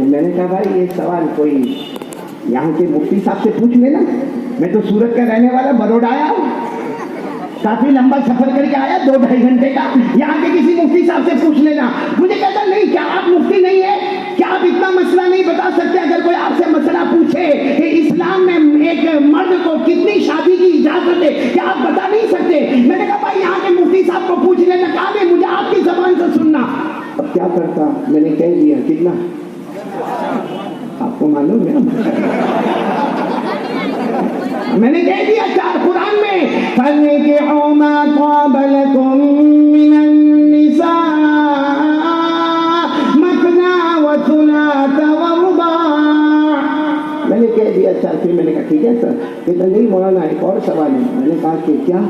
میں نے کہا بھائی یہ سوال کوئی یہاں کے مفتی صاحب سے پوچھ لینا، میں تو سورت کا رہنے والا، بروڈا آیا ہوں، کافی لمبا سفر کر کے آیا 2-2.5 گھنٹے کا، یہاں کے کسی مفتی صاحب سے پوچھ لینا۔ مجھے کہتا نہیں، کیا آپ مفتی نہیں ہے؟ کیا آپ اتنا مسئلہ نہیں بتا سکتے؟ اگر کوئی آپ سے مسئلہ پوچھے کہ اسلام میں ایک مرد کو کتنی شادی کی اجازت ہے، کیا آپ بتا نہیں سکتے؟ میں نے کہا بھائی یہاں کے مفتی صاحب کو پوچھ لینا، کہا نہیں مجھے آپ کی زبان سے سننا۔ اب کیا کرتا، میں نے کہہ دیا، کتنا آپ کو معلوم ہے، میں نے کہہ دیا 4 قرآن میں فَانكِحُوا مَا طَابَ لَكُم مِّنَ النِّسَاءِ مَثْنَىٰ وَثُلَاثَ وَرُبَاعَ۔ میں نے کہہ دیا 4، پھر میں نے کہا ٹھیک ہے سر، کہتا نہیں مولانا ایک اور سوال ہے۔ میں نے کہا کہ کیا؟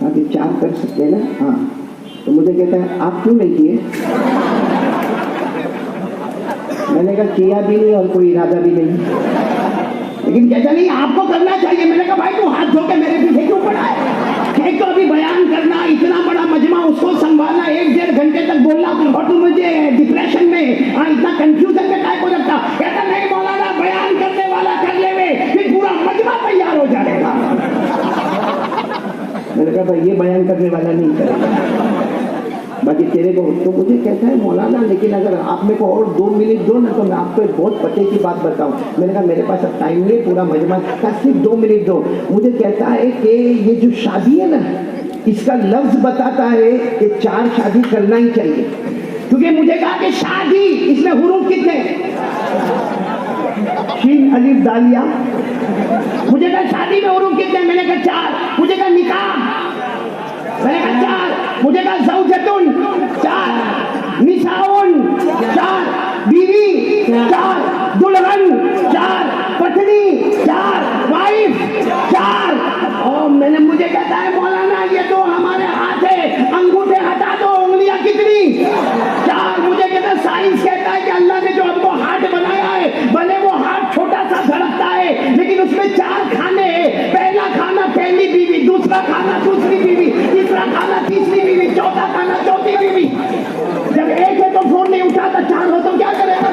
کہا کہ 4 کر سکتے نا؟ ہاں۔ تو مجھے کہتا ہے آپ کیوں نہیں کیے؟ میں نے کہا کیا بھی نہیں اور کوئی ارادہ بھی نہیں، لیکن کہتا نہیں آپ کو کرنا چاہیے۔ میں نے کہا بھائی تو ہاتھ دھو کے میرے پیچھے کیوں پڑا ہے؟ ایک تو ابھی بیان کرنا، اتنا بڑا مجمع، اس کو سنبھالنا، 1-1.5 گھنٹے تک بولنا، اور تو مجھے ڈپریشن میں اتنا کنفیوژن میں کائے کو رکھتا؟ کہتا نہیں مولانا بیان کرنے والا کر لے وے، پھر پورا مجمع تیار ہو جائے گا۔ میں نے کہا بھائی یہ بیان کرنے والا نہیں کرے گا، باقی تیرے کو۔ تو مجھے کہتا ہے مولانا لیکن اگر آپ میرے کو اور 2 منٹ دو نا تو میں آپ کو ایک بہت پتے کی بات بتاؤں۔ میں نے کہا میرے پاس اب ٹائم نہیں، پورا مجمع کا صرف 2 منٹ دو۔ مجھے کہتا ہے کہ یہ جو شادی ہے نا، اس کا لفظ بتاتا ہے کہ 4 شادی کرنا ہی چاہیے، کیونکہ مجھے کہا کہ شادی، اس میں حروف کتنے؟ شین الف دالیا۔ مجھے کہا شادی میں حروف کتنے؟ میں نے کہا 4۔ مجھے کہا نکاح، میں نے کہا 4۔ مجھے کہا زوجتن 4، نساؤن 4، بیوی 4، دلہن 4، پتنی 4، وائف 4۔ اور میں نے، مجھے کہتا ہے مولانا یہ تو ہمارے ہاتھ ہے، انگوٹھے ہٹا دو، انگلیاں کتنی؟ 4۔ مجھے کہتا ہے سائنس کہتا ہے کہ اللہ نے جو ہم کو ہاتھ بنایا ہے، بھلے وہ ہاتھ چھوٹا سا دھڑکتا ہے لیکن اس میں 4 کھانے ہیں۔ پہلا کھانا پہلی بیوی، دوسرا کھانا دوسری بیوی، تیسرا کھانا تیسری بیوی، چوتھا کھانا چوتھی بیوی۔ جب ایک ہے تو فون نہیں اٹھاتا، 4 ہو تو کیا کرے گا؟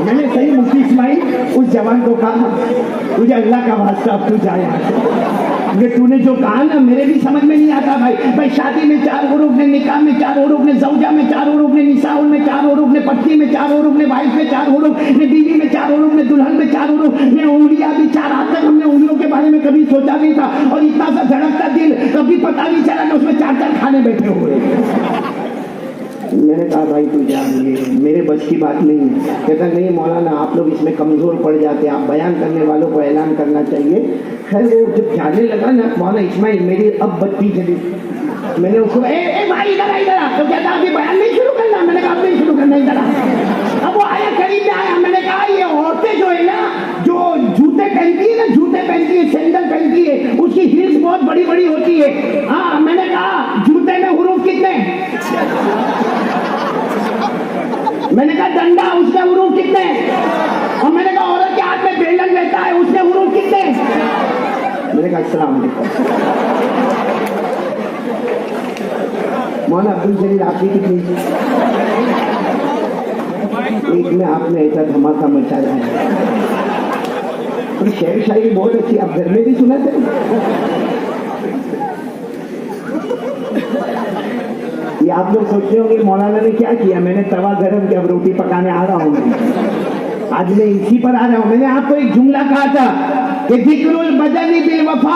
میں نے صحیح مفتی اسماعیل اس جوان کو کہا تجھے اللہ کا واسطہ اب تو جائے، یہ تو نے جو کہا نا میرے بھی سمجھ میں نہیں آتا بھائی شادی میں 4 حروف نے، نکاح میں 4 حروف نے، زوجہ میں 4 حروف نے، نساء میں 4 حروف نے، پتنی میں 4 حروف نے، وائف میں 4 حروف نے، بیوی میں 4 حروف نے، دلہن میں 4 حروف نے، انگلیاں بھی 4۔ آج تک ہم نے انگلیوں کے بارے میں کبھی سوچا نہیں تھا، اور اتنا سا دھڑکتا دل کبھی پتا نہیں چلا کہ اس میں 4 کھانے بیٹھے ہوئے۔ میں نے کہا بھائی تو جان یہ میرے بس کی بات نہیں ہے۔ کہتا نہیں مولانا آپ لوگ اس میں کمزور پڑ جاتے ہیں، آپ بیان کرنے والوں کو اعلان کرنا چاہیے۔ خیر وہ جب جانے لگا نا مولانا اسماعیل میری اب بتی چلی، میں نے اس کو اے بھائی ادھر آ، تو کہتا ابھی بیان نہیں شروع کرنا۔ میں نے کہا اب نہیں شروع کرنا، ادھر آ۔ اب وہ آیا قریب میں آیا، میں نے کہا یہ عورتیں جو ہے نا، جو جوتے پہنتی ہے نا، جوتے پہنتی ہے، سینڈل پہنتی ہے، اس کی ہیلز بہت بڑی بڑی ہوتی ہے۔ ہاں میں نے کہا جوتے میں حروف کتنے؟ میں نے کہا ڈنڈا، اس میں حروف کتنے؟ اور میں نے کہا عورت کے ہاتھ میں بیلن رہتا ہے، اس میں حروف کتنے؟ میں نے کہا السلام علیکم۔ مولانا عبد الجلیل آپ کی کتنی؟ ایک میں آپ نے ایسا دھماکہ مچایا ہے، شعر شاعری بہت اچھی، آپ گھر میں بھی سنا تھے؟ یہ آپ لوگ سوچتے ہوں گے مولانا نے کیا کیا، میں نے توا گرم کیا، اب روٹی پکانے آ رہا ہوں میں، آج میں اسی پر آ رہا ہوں۔ میں نے آپ کو ایک جملہ کہا تھا کہ ذکر البدن بالوفا،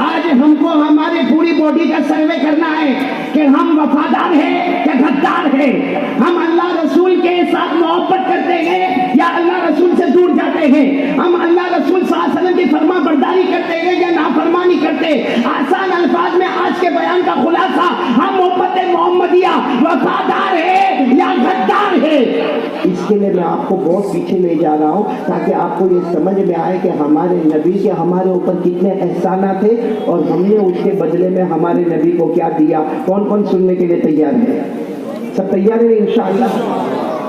آج ہم کو ہماری پوری باڈی کا سروے کرنا ہے کہ ہم وفادار ہیں یا غدار ہیں، ہم اللہ رسول کے ساتھ محبت کرتے ہیں یا اللہ رسول سے دور جاتے ہیں، ہم اللہ رسول صلی اللہ علیہ وسلم کی فرما برداری کرتے ہیں یا نافرمانی کرتے۔ آسان الفاظ میں آج کے بیان کا خلاصہ، ہم محبت محمدیہ وفادار ہے یا غدار ہے۔ اس کے لیے میں آپ کو بہت پیچھے لے جا رہا ہوں تاکہ آپ کو یہ سمجھ میں آئے کہ ہمارے نبی کے ہمارے اوپر کتنے احسانات تھے اور ہم نے اس کے بدلے میں ہمارے نبی کو کیا دیا۔ کون کون سننے کے لیے تیار ہے؟ سب تیار ہیں انشاءاللہ؟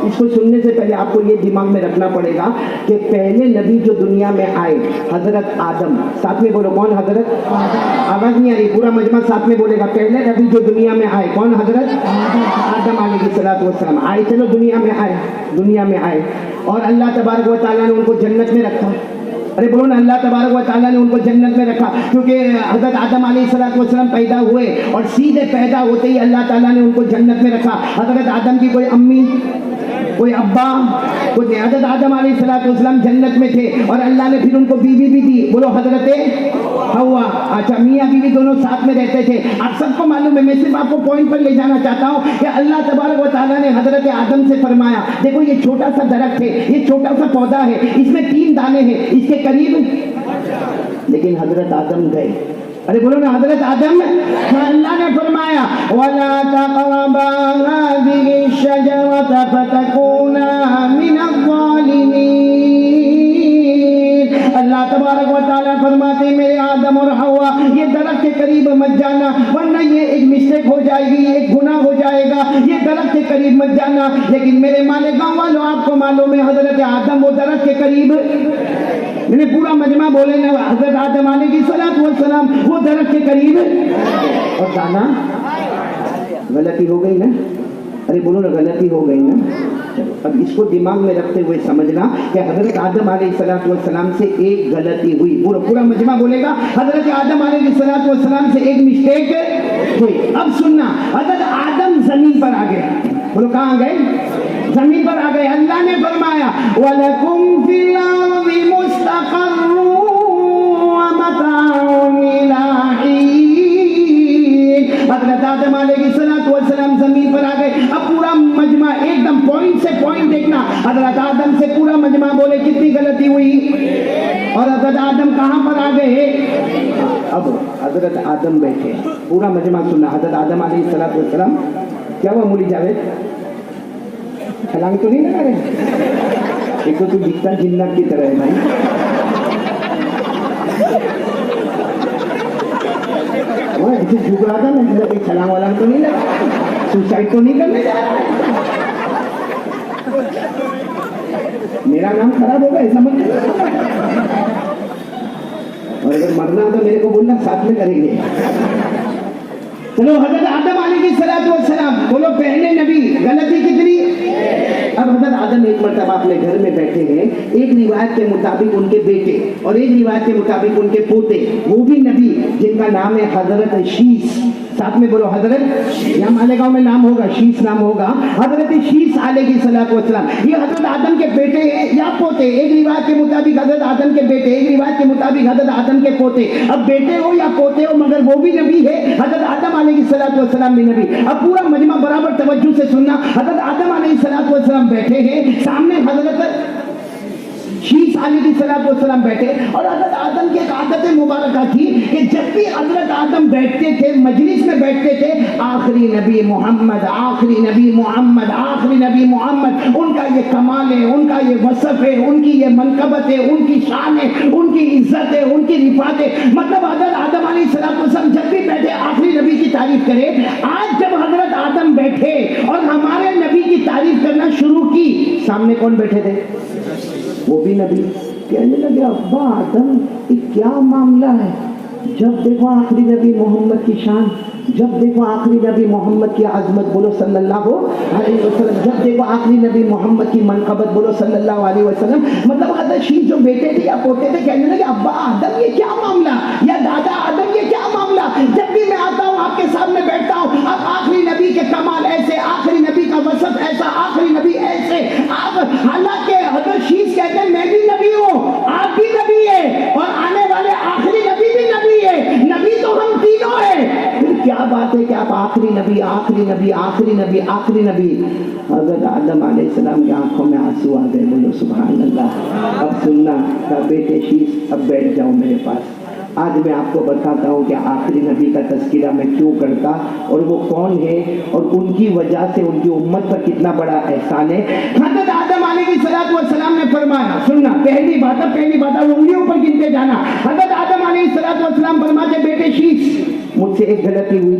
اس کو سننے سے پہلے آپ کو یہ دماغ میں رکھنا پڑے گا کہ پہلے نبی جو دنیا میں آئے حضرت آدم، ساتھ میں بولو کون؟ حضرت آواز نہیں آ رہی، پورا مجمع ساتھ میں بولے گا، پہلے نبی جو دنیا میں آئے کون؟ حضرت آدم علیہ السلام آئے، چلو دنیا میں آئے اور اللہ تبارک و تعالیٰ نے ان کو جنت میں رکھا. ارے بولو نا، اللہ تبارک و تعالیٰ نے ان کو جنت میں رکھا، کیونکہ حضرت آدم علیہ السلام پیدا ہوئے اور سیدھے پیدا ہوتے ہی اللہ تعالیٰ نے ان کو جنت میں رکھا. حضرت آدم کی کوئی امی، کوئی ابا، کوئی حضرت آدم علیہ السلام جنت میں تھے اور اللہ نے پھر ان کو بیوی بھی دی. بولو حضرت ہوا. اچھا، میاں بیوی دونوں ساتھ میں رہتے تھے. آپ سب کو معلوم ہے، میں صرف آپ کو پوائنٹ پر لے جانا چاہتا ہوں کہ اللہ تبارک و تعالیٰ نے حضرت آدم سے فرمایا دیکھو یہ چھوٹا سا درخت ہے، یہ چھوٹا سا پودا ہے، اس میں 3 دانے ہیں، اس کے قریب. لیکن حضرت آدم گئے. ارے بولو نا حضرت آدم. اللہ نے فرمایا وَلَا تَقْرَبَا هَٰذِهِ الشَّجَرَةَ فَتَكُونَا مِنَ الظَّالِمِينَ. اللہ تبارک و تعالیٰ فرماتے ہیں میرے آدم اور حوا یہ درخت کے قریب مت جانا ورنہ یہ ایک مسٹیک ہو جائے گی، ایک گناہ ہو جائے گا، یہ درخت کے قریب مت جانا. لیکن میرے مالک گاؤں والوں آپ کو معلوم ہے حضرت آدم وہ درخت کے قریب، میں نے پورا مجمع بولے نا، حضرت آدم علیہ السلام وہ درخت کے قریب اور دانا. غلطی ہو گئی نا؟ ارے بولو نا غلطی ہو گئی نا. اب اس کو دماغ میں رکھتے ہوئے سمجھنا کہ حضرت آدم علیہ السلام سے ایک غلطی ہوئی. پورا مجمع بولے گا حضرت آدم علیہ السلام سے ایک مسٹیک ہوئی. اب سننا، حضرت آدم زمین پر آ گئے. بولو کہاں گئے؟ زمین پر آ گئے. اللہ نے فرمایا وَلَكُمْ فِي الْأَرْضِ مُسْتَقَرٌّ وَمَتَاعٌ إِلَىٰ حِينٍ. حضرت آدم علیہ السلام زمین پر آ گئے. اب پورا مجمع ایک دم پوائنٹ سے پوائنٹ دیکھنا. حضرت آدم سے پورا مجمع بولے کتنی غلطی ہوئی اور حضرت آدم کہاں پر آ گئے. اب حضرت آدم بیٹھے، پورا مجمع سننا. حضرت آدم علیہ السلام کیا ہوا مولی جاوید؟ چھلانگ تو نہیں لگا رہے؟ ایک تو دکھتا جنات کی طرح ہے بھائی. ایسے جھک رہا تھا میں، چھلانگ والا تو نہیں لگا، سوسائڈ تو نہیں کرنے جا رہا ہے، میرا نام خراب ہوگا ایسا مت. اور اگر مرنا تو میرے کو بولنا، ساتھ میں کریں گے. چلو حضرت آدم علیہ السلام بولو پہلے نبی. غلطی کتنی؟ اب حضرت آدم ایک مرتبہ اپنے گھر میں بیٹھے ہیں، ایک روایت کے مطابق ان کے بیٹے اور ایک روایت کے مطابق ان کے پوتے، وہ بھی نبی جن کا نام ہے حضرت شیس. ساتھ میں بولو حضرت، یہاں مالیگاؤں میں نام ہوگا، شیس نام ہوگا. حضرت شیس علیہ السلام یہ حضرت آدم کے بیٹے یا پوتے. ایک روایت کے مطابق حضرت آدم کے بیٹے، ایک روایت کے مطابق حضرت آدم کے پوتے. اب بیٹے ہو یا پوتے ہو مگر وہ بھی نبی ہے. حضرت آدم علیہ السلام بھی نبی. اب پورا مجمع برابر توجہ سے سننا. حضرت آدم علیہ السلام بیٹھے ہیں، سامنے حضرت شیس علیہ السلام بیٹھے اور حضرت آدم کی ایک عادت مبارکہ تھی کہ جب بھی حضرت آدم بیٹھتے تھے، مجلس میں بیٹھتے تھے، آخری نبی محمد، آخری نبی محمد، آخری نبی محمد. ان کا یہ کمال ہے، ان کا یہ وصف ہے، ان کی یہ منقبت ہے، ان کی شان ہے، ان کی عزت ہے، ان کی رفعت ہے. مطلب حضرت آدم علیہ السلام جب بھی بیٹھے آخری نبی کی تعریف کرے. آج جب حضرت آدم بیٹھے اور ہمارے نبی کی تعریف کرنا شروع کی، سامنے کون بیٹھے تھے؟ وہ بھی نبی. کہنے لگے ابا آدم یہ کیا معاملہ ہے؟ جب دیکھو آخری نبی محمد کی شان، جب دیکھو آخری نبی محمد کی عظمت، بولو صلی اللہ علیہ وسلم. جب دیکھو آخری نبی محمد کی منقبت، بولو صلی اللہ علیہ وسلم. مطلب حضرت شیخ جو بیٹے تھے یا پوتے تھے کہنے لگے ابا آدم یہ کیا معاملہ، یا دادا آدم یہ کیا معاملہ؟ جب بھی میں آتا ہوں آپ کے سامنے بیٹھتا ہوں، اب آخری نبی کے کمال ایسے، آخری نبی کا وصف ایسا، آخری نبی ایسے. حالانکہ حضرت شیخ کہتے ہیں میں بھی نبی ہوں، آپ بھی نبی ہے اور آنے والے آخری نبی بھی نبی ہے. نبی تو ہم تینوں ہیں. پھر کیا بات ہے کہ آپ آخری نبی، آخری نبی، آخری نبی، آخری نبی. حضرت آدم علیہ السلام کی آنکھوں میں آنسو آ گئے. بولو سبحان اللہ. اب سننا بیٹے شیخ، اب بیٹھ جاؤ میرے پاس. آج میں آپ کو بتاتا ہوں کہ آخری نبی کا تذکرہ میں کیوں کرتا اور وہ کون ہے اور ان کی وجہ سے ان کی امت پر کتنا بڑا احسان ہے. حضرت آدم علیہ السلام نے فرمایا، سننا پہلی بات انگلیوں پر گنتے جانا. حضرت آدم علیہ السلام فرماتے بیٹے شیخ مجھ سے ایک غلطی ہوئی.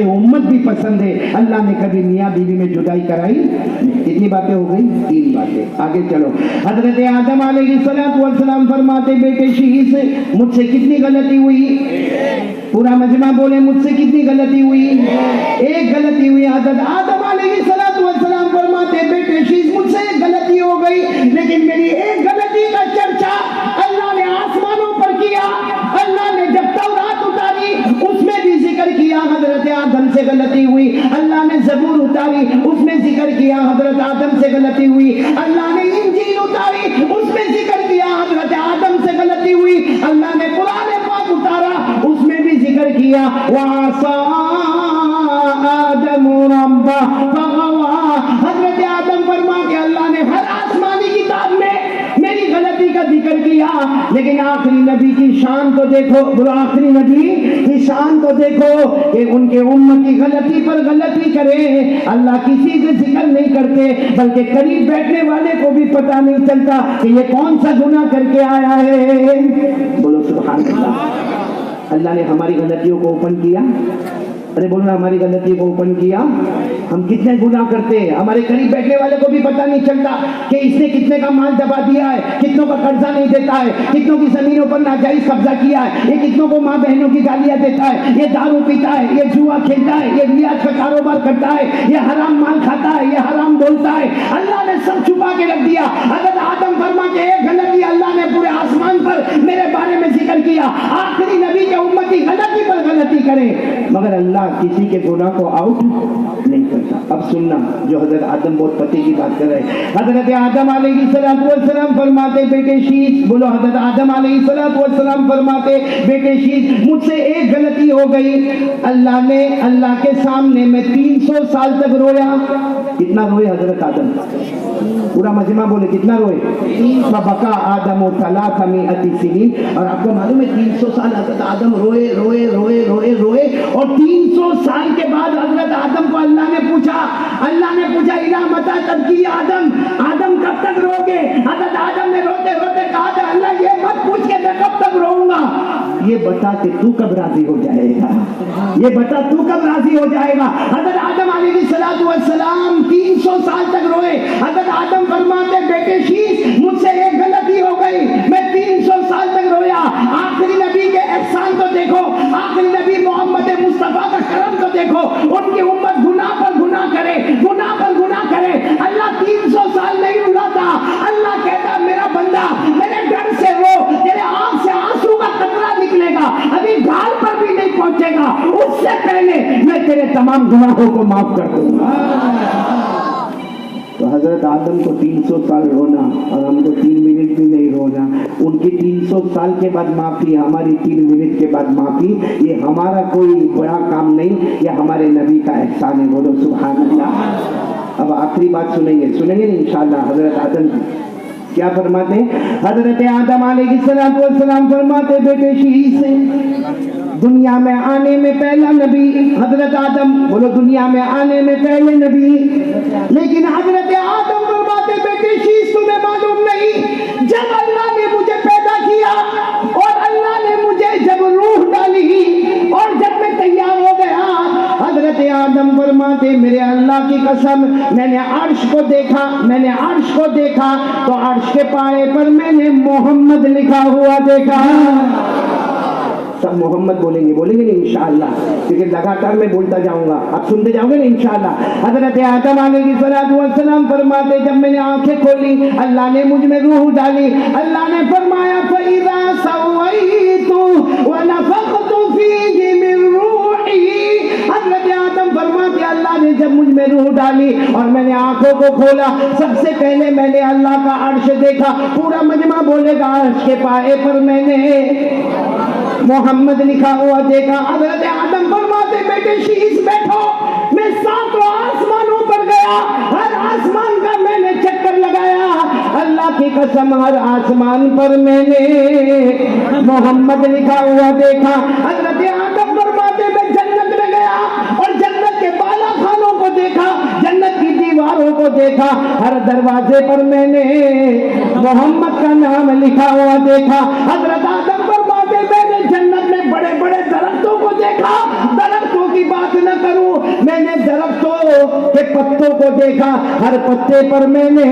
کہ امت بھی پسند ہے. اللہ نے کبھی میاں بیوی میں جدائی کرائی. کتنی باتیں ہو گئی؟ 3 باتیں. آگے چلو. حضرت آدم علیہ السلام فرماتے بیٹے شیش مجھ سے کتنی غلطی ہوئی؟ پورا مجمع بولے مجھ سے کتنی غلطی ہوئی؟ ایک غلطی ہوئی. حضرت آدم علیہ السلام فرماتے بیٹے شیش مجھ سے ایک غلطی ہو گئی، لیکن میری ایک غلطی کا چرچا اللہ نے آسمانوں پر کیا. اللہ نے جب تورات اتاری اس میں بھی ذکر کیا حضرت آدم سے غلطی ہوئی. اللہ نے زبور اتاری اس میں ذکر کیا حضرت آدم سے غلطی ہوئی. اللہ نے انجیل اتاری اس میں ذکر کیا حضرت آدم سے غلطی ہوئی. اللہ نے قرآن پاک اتارا اس میں بھی ذکر کیا وَعَصَىٰ آدَمُ رَبَّهُ فَغَوَىٰ. حضرت آدم فرما کہ اللہ نے ہر آسمانی کتاب میں میری غلطی کا ذکر کیا، لیکن آخری نبی کی شان تو دیکھو. بولو آخری نبی کی شان تو دیکھو کہ ان کے امتی غلطی پر غلطی کرے اللہ کسی سے ذکر نہیں کرتے، بلکہ قریب بیٹھنے والے کو بھی پتہ نہیں چلتا کہ یہ کون سا گناہ کر کے آیا ہے. بولو سبحان اللہ. اللہ نے ہماری غلطیوں کو اوپن کیا. ارے بولنا ہماری غلطی کو اوپن کیا. ہم کتنے گناہ کرتے ہیں، ہمارے قریب بیٹھنے والے کو بھی پتہ نہیں چلتا کہ اس نے کتنے کا مال دبا دیا ہے، کتنوں کا قرضہ نہیں دیتا ہے، کتنوں کی زمینوں پر ناجائز قبضہ کیا ہے، یہ کتنوں کو ماں بہنوں کی گالیاں دیتا ہے، یہ دارو پیتا ہے، یہ جوا کھیلتا ہے، یہ ریاض کا کاروبار کرتا ہے، یہ حرام مال کھاتا ہے، یہ حرام بولتا ہے. اللہ نے سب چھپا کے رکھ دیا. حضرت آدم فرما کہ ایک غلطی اللہ نے پورے آسمان پر میرے بارے میں ذکر کیا. آخری نبی کے امتی غلطی پر غلطی کرے مگر اللہ کسی کے گناہ کو آؤٹ نہیں کرتا. اب سننا جو حضرت آدم بہت پتے کی بات کر رہے ہیں. حضرت آدم علیہ السلام فرماتے بیٹے شیش. بولو حضرت آدم علیہ السلام فرماتے بیٹے شیش مجھ سے ایک غلطی ہو گئی. اللہ کے سامنے میں 300 سال تک رویا. کتنا روئے حضرت آدم؟ پورا مجمع بولے کتنا روئے؟ فبکا آدم و ثلاث مئۃ سنین. اور آپ کو معلوم ہے 300 سال حضرت آدم روئے روئے روئے روئے روئے. اور 300 سال کے بعد حضرت آدم کو اللہ نے پوچھا اِلَىٰ مَتَىٰ تَبْكِي آدم کب تک رو گے؟ حضرت آدم نے روتے روتے کہا کہ اللہ یہ مت پوچھ کے میں کب تک روؤں گا، یہ بتا کہ تو کب راضی ہو جائے گا، یہ بتا تو کب راضی ہو جائے گا. حضرت آدم علیہ السلام 300 سال تک روئے. حضرت آدم فرماتے بیٹے شیش مجھ سے ایک غلطی ہو گئی، میں 300 سال تک رویا. آخری نبی کے احسان تو دیکھو، آخری نبی محمد مصطفیٰ کا کرم تو دیکھو. ان کی امت گناہ پر گناہ کرے، گناہ پر گناہ کرے. اللہ 300 سال نہیں رلاتا. اللہ کہتا میرا بندہ میرے ڈر سے رو، تیرے آنکھ سے آنسو کا قطرہ نکلے گا، ابھی گال پر بھی نہیں پہنچے گا، اس سے پہلے میں تیرے تمام گناہوں کو معاف کر دوں گا. تو حضرت آدم کو 300 سال رونا اور ہم کو 3 منٹ بھی نہیں رونا. ان کی 300 سال کے بعد معافی، ہماری 3 منٹ کے بعد معافی. یہ ہمارا کوئی بڑا کام نہیں، یہ ہمارے نبی کا احسان ہے. بولو سبحان اللہ. اب آخری بات سنیں گے انشاءاللہ. حضرت آدم کیا فرماتے ہیں؟ حضرت آدم علیہ السلام فرماتے بیٹے شیش دنیا میں آنے میں پہلا نبی حضرت آدم. بولو دنیا میں آنے میں پہلے نبی. لیکن حضرت آدم فرماتے بیٹے شیش تمہیں معلوم نہیں، جب اللہ نے مجھے پیدا کیا اور اللہ نے مجھے جب روح ڈالی اور جب میں تیار ہو گیا، حضرت آدم فرماتے میرے اللہ کی قسم میں نے عرش کو دیکھا تو عرش کے پائے پر میں نے محمد لکھا ہوا دیکھا. سب محمد بولیں گے نہیں انشاءاللہ، کیونکہ لگاتار میں بولتا جاؤں گا، آپ سنتے جاؤ گے نا انشاءاللہ. حضرت آدم علیہ السلام فرماتے جب میں نے آنکھیں کھولی اللہ نے مجھ میں روح ڈالی. اللہ نے فرمایا فَإِذَا سَوَّيْتُ وَنَفَخْتُ فِيهِ مِن رُوحِي. حضرت آدم فرماتے اللہ نے جب مجھ میں روح ڈالی اور میں نے آنکھوں کو کھولا، سب سے پہلے میں نے اللہ کا عرش دیکھا. پورا مجمع بولے گا عرش کے پائے پر میں نے محمد لکھا ہوا دیکھا. حضرت آدم فرماتے بیٹے شیش بیٹھو، میں 7 آسمانوں پر گیا، ہر آسمان کا میں نے چکر لگایا. اللہ کی قسم ہر آسمان پر میں نے محمد لکھا ہوا دیکھا. حضرت آدم فرماتے میں جنت میں گیا اور جنت کے بالا خانوں کو دیکھا، جنت کی دیواروں کو دیکھا، ہر دروازے پر میں نے محمد کا نام لکھا ہوا دیکھا. حضرت آدم فرماتے میں نے جنت میں بڑے بڑے درختوں کو دیکھا، درختوں کی کی بات نہ کروں، میں نے درختوں کے پتوں کو دیکھا، ہر پتے پر میں نے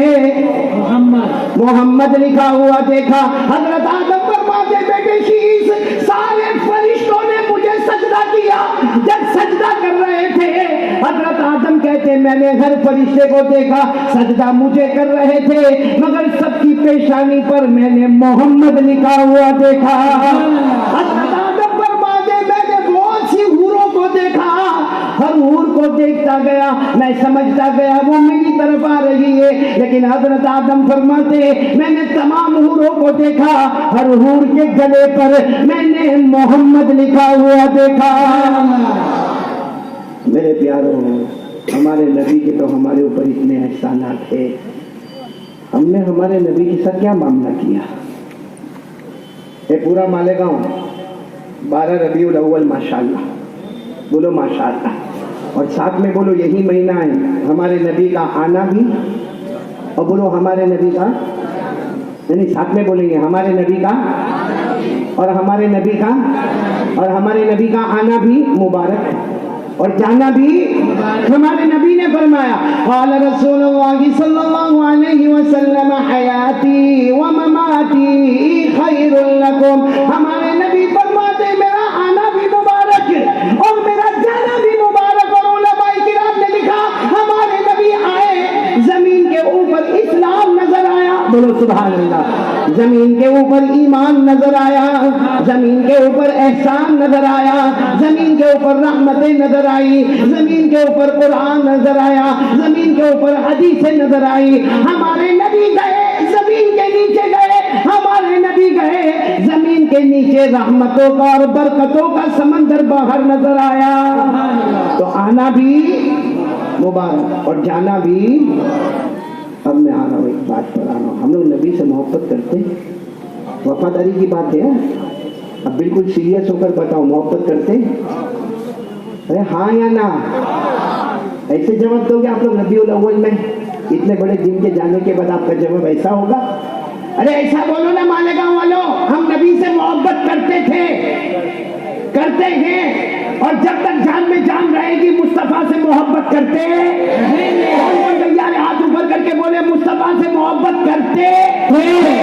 محمد لکھا ہوا دیکھا۔ حضرت آدم فرماتے بیٹے شیش سارے فرشتوں نے مجھے سجدہ کیا، جب سجدہ کر رہے تھے حضرت آدم کہتے میں نے ہر فرشتے کو دیکھا سجدہ مجھے کر رہے تھے، مگر سب کی پیشانی پر میں نے محمد لکھا ہوا دیکھا۔ حضرت آدم فرماتے میں نے بہت سی حوروں کو دیکھا، ہر حور کو دیکھتا گیا، میں سمجھتا گیا وہ میری طرف آ رہی ہے، لیکن حضرت آدم فرماتے میں نے تمام حوروں کو دیکھا، ہر حور کے گلے پر میں نے محمد لکھا ہوا دیکھا۔ میرے پیاروں، ہمارے نبی کے تو ہمارے اوپر اتنے احسانات ہیں، ہم نے ہمارے نبی کے ساتھ کیا معاملہ کیا؟ یہ پورا مالیگاؤں 12 ربیع الاول ماشاءاللہ، بولو ماشاءاللہ، اور ساتھ میں بولو یہی مہینہ ہے ہمارے نبی کا آنا بھی، اور بولو ہمارے نبی کا، یعنی ساتھ میں بولیں گے ہمارے نبی کا اور ہمارے نبی کا اور ہمارے نبی کا آنا بھی مبارک ہے اور جانا بھی۔ ہمارے نبی نے فرمایا قال رسول اللہ صلی اللہ علیہ وسلم حیاتی و مماتی خیر لکم، ہمارے نبی فرماتے میرا آنا بھی مبارک اور میرا جانا بھی مبارک، اور علماء کرام نے لکھا ہمارے نبی آئے زمین کے اوپر اسلام نظر آیا، بولو سبحان اللہ، زمین کے اوپر ایمان نظر آیا، زمین کے اوپر احسان نظر آیا، زمین کے اوپر رحمتیں نظر آئی، زمین کے اوپر قرآن نظر آیا، زمین کے اوپر حدیثیں نظر آئی۔ ہمارے نبی گئے زمین کے نیچے گئے، ہمارے نبی گئے زمین کے نیچے رحمتوں کا اور برکتوں کا سمندر باہر نظر آیا۔ تو آنا بھی مبارک اور جانا بھی۔ اب میں آ رہا ہوں ایک بات پر آ رہا ہوں، ہم لوگ نبی سے محبت کرتے، وفاداری کی بات ہے، اب بالکل سیریس ہو کر بتاؤ محبت کرتے؟ ارے ہاں یا نہ؟ ایسے جواب دو گے آپ لوگ نبی الاول میں اتنے بڑے دن کے جانے کے بعد آپ کا جواب ایسا ہوگا؟ ارے ایسا بولو نا مالیگاؤں والوں، ہم نبی سے محبت کرتے تھے، کرتے ہیں، اور جب تک جان میں جان رہے گی مصطفیٰ سے محبت کرتے ہیں۔ ہاتھ اوپر کر کے بولے مصطفیٰ سے محبت کرتے ہیں،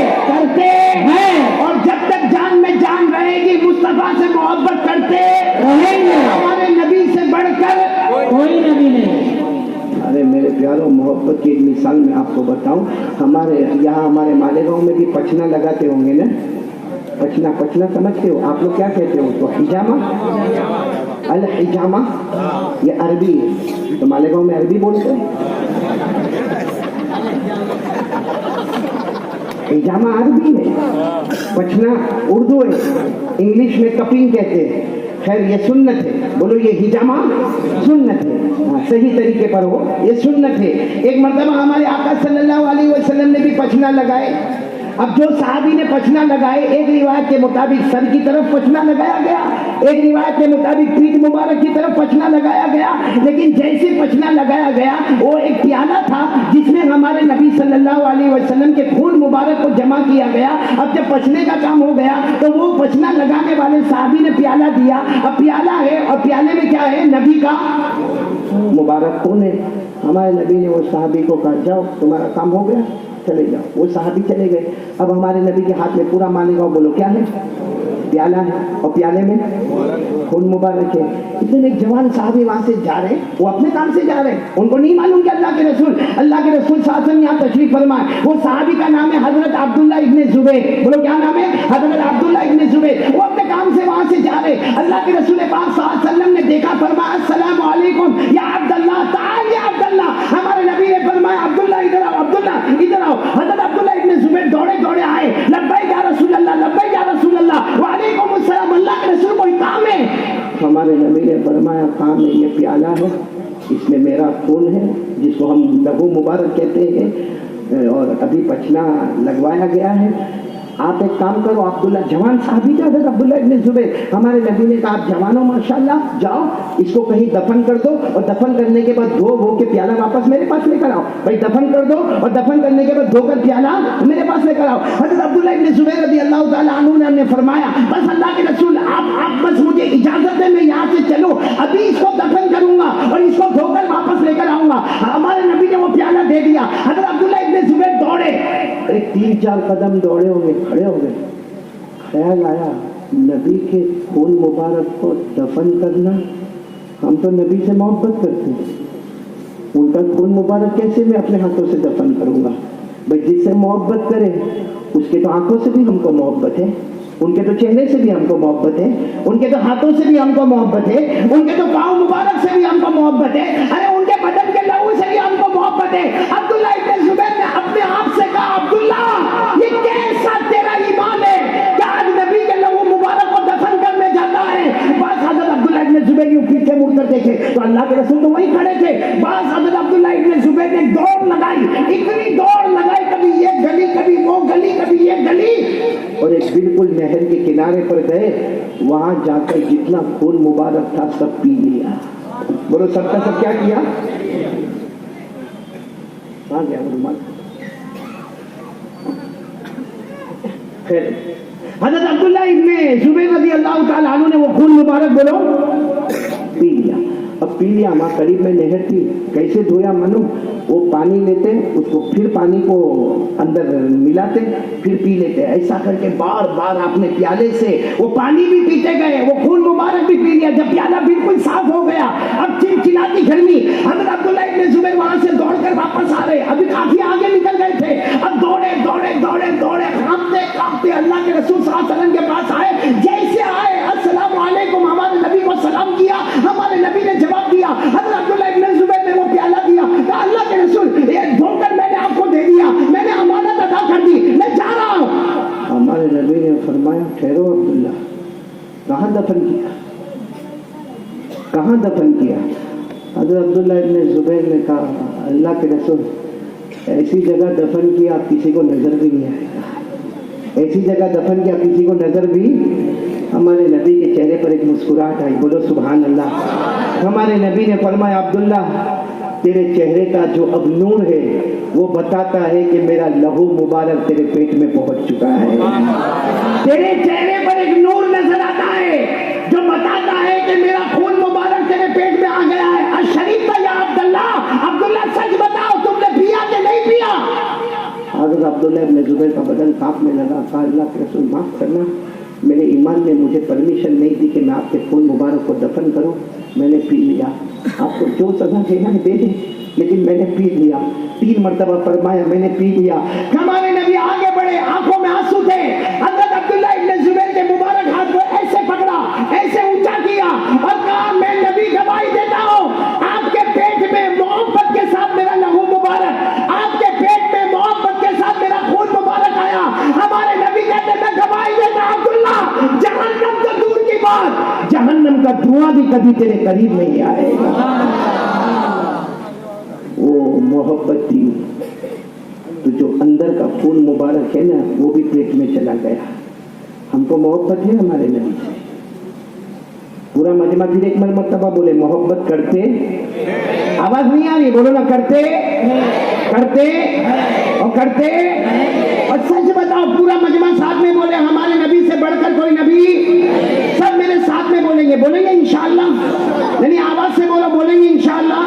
اور جب تک جان میں جان رہے گی مصطفیٰ سے محبت کرتے رہیں گے، ہمارے نبی سے بڑھ کر کوئی نبی نہیں۔ ارے میرے پیاروں، محبت کی ایک مثال میں آپ کو بتاؤں، ہمارے یہاں ہمارے مالیگاؤں میں بھی پچنا لگاتے ہوں گے نا، پچنا سمجھتے ہو آپ لوگ کیا کہتے ہو؟ تو حجامہ، الحجامہ یہ عربی ہے، تو مالیگاؤں میں عربی بولتے ہیں، حجامہ عربی ہے، پچنا اردو ہے، انگلش میں کپنگ کہتے ہیں، خیر یہ سنت ہے، بولو یہ حجامہ سنت ہے، صحیح طریقے پر ہو، یہ سنت ہے۔ ایک مرتبہ ہمارے آقا صلی اللہ علیہ وسلم نے بھی پچنا لگائے، اب جو صحابی نے پچنا لگائے، ایک روایت کے مطابق سر کی طرف پچنا لگایا گیا، ایک روایت کے مطابق پیٹھ مبارک کی طرف پچنا لگایا گیا، لیکن جیسے پچنا لگایا گیا وہ ایک پیالہ تھا جس میں ہمارے نبی صلی اللہ علیہ وسلم کے خون مبارک کو جمع کیا گیا۔ اب جب پچنے کا کام ہو گیا تو وہ پچنا لگانے والے صحابی نے پیالہ دیا، اب پیالہ ہے اور پیالے میں کیا ہے؟ نبی کا مبارک خون ہے۔ ہمارے نبی نے وہ صحابی کو کہا جاؤ تمہارا کام ہو گیا، چلے جاؤ۔ وہ صحابی چلے گئے، اب ہمارے نبی کے ہاتھ میں پورا مالیگاؤں بولو کیا ہے؟ پیالہ ہے، اور پیالے میں خون مبارک ہے۔ لیکن ایک جوان صحابی وہاں سے جا رہے، وہ اپنے کام سے جا رہے، ان کو نہیں معلوم کہ اللہ کے رسول صلی اللہ علیہ وسلم یہاں تشریف فرمائے۔ وہ صحابی کا نام ہے حضرت عبداللہ ابن زبیر، بولو کیا نام ہے؟ حضرت عبداللہ ابن زبیر۔ وہ اپنے کام سے وہاں سے جا رہے، اللہ کے رسول پاک صلی اللہ علیہ وسلم نے دیکھا، فرمایا السلام علیکم یا عبداللہ، تعال یا عبداللہ۔ ہمارے نبی نے فرمایا عبداللہ ادھر آؤ، عبداللہ ادھر آؤ۔ حضرت عبداللہ ابن زبیر دوڑے دوڑے آئے، لبیک یا رسول اللہ، لبیک یا رسول اللہ، وعلیکم السلام، اللہ کے رسول کوئی کام ہے؟ ہمارے نبی نے فرمایا کام ہے، یہ پیالہ ہے، اس میں میرا خون ہے جس کو ہم لہو مبارک کہتے ہیں، اور ابھی پچنا لگوایا گیا ہے۔ آپ ایک کام کرو، عبداللہ جوان صحابی تھا حضرت عبداللہ ابن زبیر، ہمارے نبی نے کہا آپ جوانوں ماشاءاللہ جاؤ اس کو کہیں دفن کر دو، اور دفن کرنے کے بعد دھو کے پیالہ واپس میرے پاس لے کر آؤ۔ بھائی دفن کر دو اور دفن کرنے کے بعد دھو کر پیالہ میرے پاس لے کر آؤ۔ حضرت عبداللہ ابن زبیر رضی اللہ تعالیٰ عنہ نے فرمایا بس اللہ کے رسول آپ بس مجھے اجازت دیں، میں یہاں سے چلوں، ابھی اس کو ہوگا. ہمارے نبی نے وہ پیالہ دے دیا. حضرت عبداللہ ابن زبیر دوڑے, 3-4 قدم دوڑے ہوں گے, کھڑے ہو گئے. خیال آیا نبی کے خون مبارک کو دفن کرنا, ہم تو نبی سے محبت کرتے ہیں, ان کا خون مبارک کیسے میں اپنے ہاتھوں سے دفن کروں گا؟ بھائی جس سے محبت کرے اس کے تو آنکھوں سے بھی ہم کو محبت ہے, ان کے تو چہرے سے بھی ہم کو محبت ہے, ان کے تو ہاتھوں سے بھی ہم کو محبت ہے, ان کے تو پاؤں مبارک سے بھی ہم کو محبت ہے, ارے ان کے بدن کے لہو سے بھی ہم کو محبت ہے. عبداللہ ابن زبیر نے اپنے آپ سے کہا, عبداللہ یہ کیسا تیرا ایمان ہے کہ آج نبی کے لہو مبارک کو دفن کرنے جاتا ہے؟ بعض حضرت عبداللہ ابن زبیر یوں پیچھے مڑ کر دیکھے تو اللہ کے رسول تو وہیں کھڑے تھے. بعض حضرت عبداللہ ابن زبیر نے دوڑ لگائی, اتنی دوڑ لگائی, کبھی یہ گلی کبھی وہ گلی کبھی یہ گلی, اور ایک بالکل نہر کے کنارے پر گئے. وہاں جا کر جتنا خون مبارک تھا سب پی لیا. بولو سب کا سب کیا کیا؟ کہاں گیا رومال؟ خیر, حضرت عبداللہ ابن زبیر رضی اللہ تعالیٰ عنہ نے وہ خون مبارک بولو پی لیا. اب پی لیا, وہاں قریب میں نہر تھی, کیسے دھویا منو, وہ پانی لیتے اس کو پھر پانی کو اندر ملاتے پھر پی لیتے. ایسا کر کے بار بار اپنے پیالے سے وہ پانی بھی پیتے گئے, وہ خون مبارک بھی پی لیا. جب پیالہ بالکل صاف ہو گیا, اب چلچلاتی گرمی, حضرت عبداللہ ابن زبیر وہاں سے دوڑ کر واپس آ رہے, ابھی کافی آگے نکل گئے تھے. اب دوڑے دوڑے دوڑے دوڑے کانپتے کانپتے اللہ کے رسول صلی اللہ علیہ وسلم کے پاس آئے. جیسے آئے السلام علیکم, ہمارے نبی کو سلام کیا, ہمارے نبی نے جواب دیا. حضرت عبداللہ ابن زبیر نے وہ پیالہ دیا, کہا اللہ کے رسول یہ دھو کر میں نے آپ کو دے دیا, میں نے امانت ادا کر دی, میں جا رہا ہوں. ہمارے نبی نے فرمایا ٹھہرو عبداللہ, کہاں دفن کیا, کہاں دفن کیا؟ حضرت عبداللہ ابن زبیر نے کہا اللہ کے رسول ایسی جگہ دفن کیا کسی کو نظر بھی نہیں آئے گا, ایسی جگہ دفن کیا کسی کو نظر بھی. ہمارے نبی کے چہرے پر ایک مسکراہٹ آئی, بولو سبحان اللہ. ہمارے نبی نے فرمایا عبداللہ تیرے چہرے کا جو اب نور ہے وہ بتاتا ہے کہ میرا لہو مبارک تیرے پیٹ میں پہنچ چکا ہے. تیرے چہرے پر ایک نور نظر آتا ہے جو بتاتا ہے کہ میرا خون مبارک تیرے پیٹ میں آ گیا ہے. الشریف یا عبداللہ, عبداللہ سچ بتاؤ تم نے پیا کہ نہیں پیا؟ حضرت عبداللہ ابن زبیر کا بدن کانپنے لگا, کہا اللہ کے رسول معاف کرنا, میرے ایمان نے مجھے پرمیشن نہیں دی کہ میں آپ کے خون مبارک کو دفن کروں, میں نے پی لیا, آپ کو جو سزا دینا ہے دے دیں, لیکن میں نے پی لیا. 3 مرتبہ فرمایا میں نے پی لیا. ہمارے نبی آگے بڑھے, آنکھوں میں آنسو تھے. حضرت عبداللہ ابن زبیر کے مبارک ہاتھ کو ایسے پکڑا, ایسے اونچا کیا اور کہا میں نبی گواہی دیتا ہوں آپ کے پیٹ میں محبت کے ساتھ میرا لہو مبارک, آپ کے پیٹ میں محبت کے ساتھ میرا خون مبارک آیا. ہمارے نبی کہتے میں گواہی دیتا عبداللہ جہنم تو دور کی بات, جہنم کا دھواں بھی کبھی تیرے قریب نہیں آئے گا. وہ محبت تھی تو جو اندر کا خون مبارک ہے نا وہ بھی پیٹ میں چلا گیا. ہم کو محبت ہے ہمارے نبی سے. پورا مجمع پھر ایک مرتبہ بولے محبت کرتے, آواز نہیں آ رہی, بولو نا کرتے کرتے اور کرتے. اور سچ بتاؤ پورا مجمع ساتھ میں بولے ہمارے نبی سے بڑھ کر کوئی نبی. سب میرے ساتھ میں بولیں گے انشاءاللہ, یعنی آواز سے بولو, بولیں گے انشاءاللہ.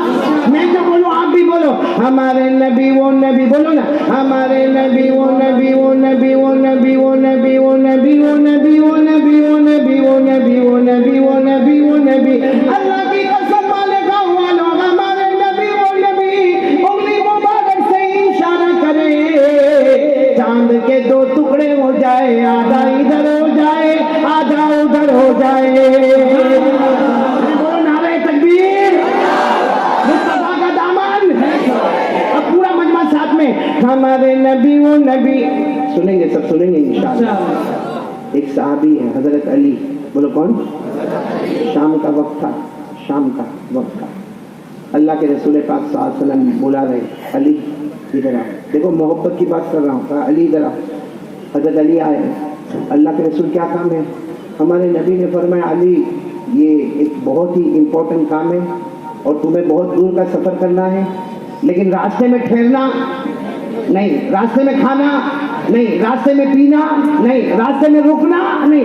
میں جو بولوں آپ بھی بولو ہمارے نبی وہ نبی, بولو نا ہمارے نبی وہ نبی وہ نبی وہ نبی وہ نبی وہ نبی وہ نبی وہ نبی وہ نبی وہ نبی وہ نبی وہ نبی وہ نبی. اللہ کی قسم مالک والو ہمارے نبی وہ نبی, انگلی مبارک سے اشارہ کرے, چاند کے 2 ٹکڑے ہو جائے, آدھا ادھر ہو جائے آدھا ادھر ہو جائے. بولو نعرہ تکبیر, مصطفیٰ کا دامن. اب پورا مجمع ساتھ میں ہمارے نبی وہ نبی, سنیں گے سب سنیں گے انشاءاللہ. ایک صحابی ہے حضرت علی, بولو کون؟ شام کا وقت تھا, شام کا وقت تھا. اللہ کے رسول پاک صلی اللہ علیہ وسلم بلا رہے, علی ادھر آؤ. دیکھو محبت کی بات کر رہا ہوں, کہا علی ادھر آؤ. حضرت علی آئے. اللہ کے رسول کیا کام ہے؟ ہمارے نبی نے فرمایا علی یہ ایک بہت ہی امپورٹنٹ کام ہے اور تمہیں بہت دور کا سفر کرنا ہے, لیکن راستے میں ٹھہرنا نہیں, راستے میں کھانا نہیں, راستے میں پینا نہیں, راستے میں رکنا نہیں.